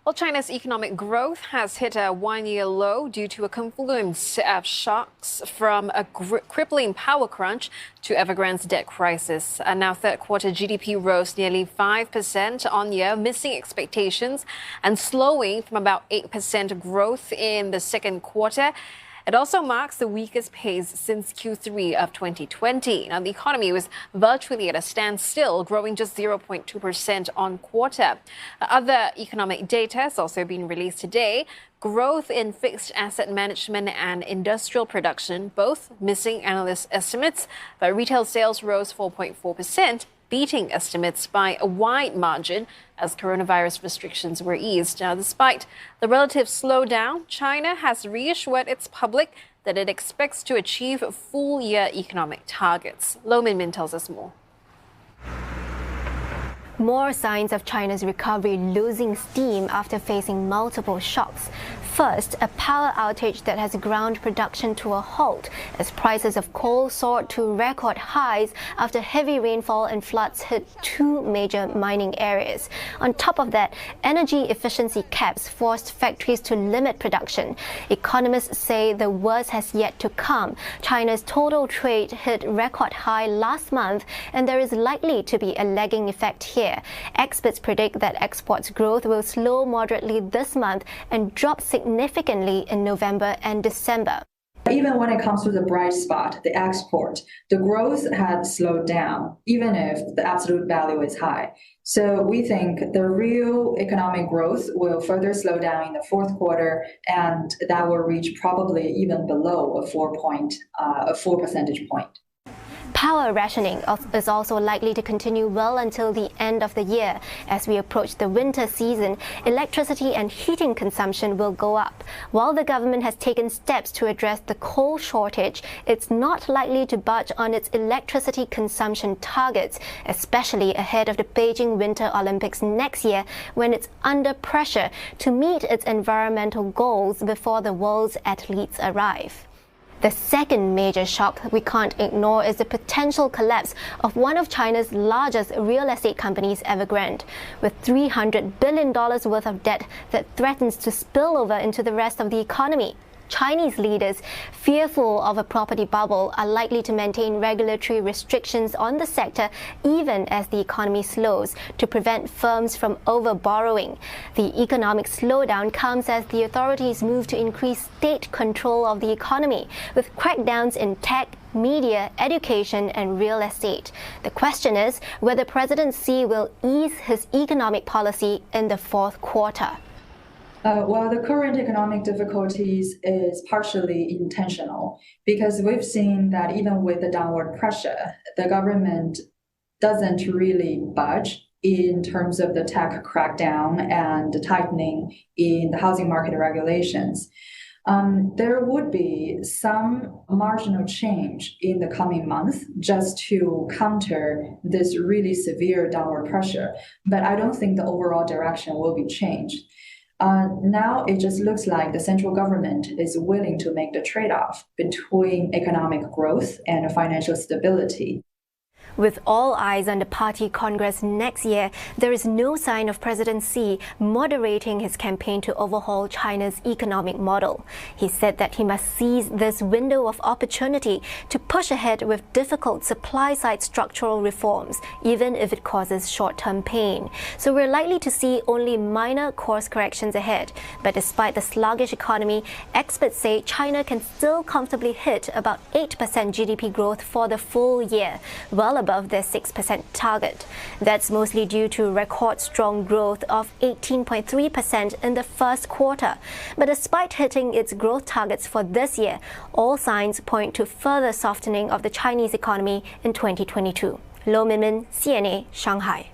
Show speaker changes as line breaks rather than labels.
Well, China's economic growth has hit a one-year low due to a confluence of shocks from a crippling power crunch to Evergrande's debt crisis. Now, third quarter GDP rose nearly 5% on year, missing expectations and slowing from about 8% growth in the second quarter. It also marks the weakest pace since Q3 of 2020. Now, the economy was virtually at a standstill, growing just 0.2% on quarter. Other economic data has also been released today. Growth in fixed asset management and industrial production, both missing analyst estimates, but retail sales rose 4.4%. Beating estimates by a wide margin as coronavirus restrictions were eased. Now, despite the relative slowdown, China has reassured its public that it expects to achieve full-year economic targets. Lo Minmin tells us more.
More signs of China's recovery losing steam after facing multiple shocks. First, a power outage that has ground production to a halt as prices of coal soared to record highs after heavy rainfall and floods hit two major mining areas. On top of that, energy efficiency caps forced factories to limit production. Economists say the worst has yet to come. China's total trade hit record high last month, and there is likely to be a lagging effect here. Experts predict that exports growth will slow moderately this month and drop significantly in November and December.
Even when it comes to the bright spot, the export, the growth had slowed down, even if the absolute value is high. So we think the real economic growth will further slow down in the fourth quarter, and that will reach probably even below a 4 percentage point.
Power rationing is also likely to continue well until the end of the year. As we approach the winter season, electricity and heating consumption will go up. While the government has taken steps to address the coal shortage, it's not likely to budge on its electricity consumption targets, especially ahead of the Beijing Winter Olympics next year, when it's under pressure to meet its environmental goals before the world's athletes arrive. The second major shock we can't ignore is the potential collapse of one of China's largest real estate companies, Evergrande. With $300 billion worth of debt that threatens to spill over into the rest of the economy. Chinese leaders, fearful of a property bubble, are likely to maintain regulatory restrictions on the sector even as the economy slows to prevent firms from over-borrowing. The economic slowdown comes as the authorities move to increase state control of the economy, with crackdowns in tech, media, education, and real estate. The question is whether President Xi will ease his economic policy in the fourth quarter.
Well, the current economic difficulties is partially intentional because we've seen that even with the downward pressure, the government doesn't really budge in terms of the tech crackdown and the tightening in the housing market regulations. There would be some marginal change in the coming months just to counter this really severe downward pressure, but I don't think the overall direction will be changed. Now it just looks like the central government is willing to make the trade-off between economic growth and financial stability.
With all eyes on the party congress next year, there is no sign of President Xi moderating his campaign to overhaul China's economic model. He said that he must seize this window of opportunity to push ahead with difficult supply-side structural reforms, even if it causes short-term pain. So we're likely to see only minor course corrections ahead. But despite the sluggish economy, experts say China can still comfortably hit about 8% GDP growth for the full year, well above their 6% target. That's mostly due to record strong growth of 18.3% in the first quarter. But despite hitting its growth targets for this year, all signs point to further softening of the Chinese economy in 2022. Lo Minmin, CNA, Shanghai.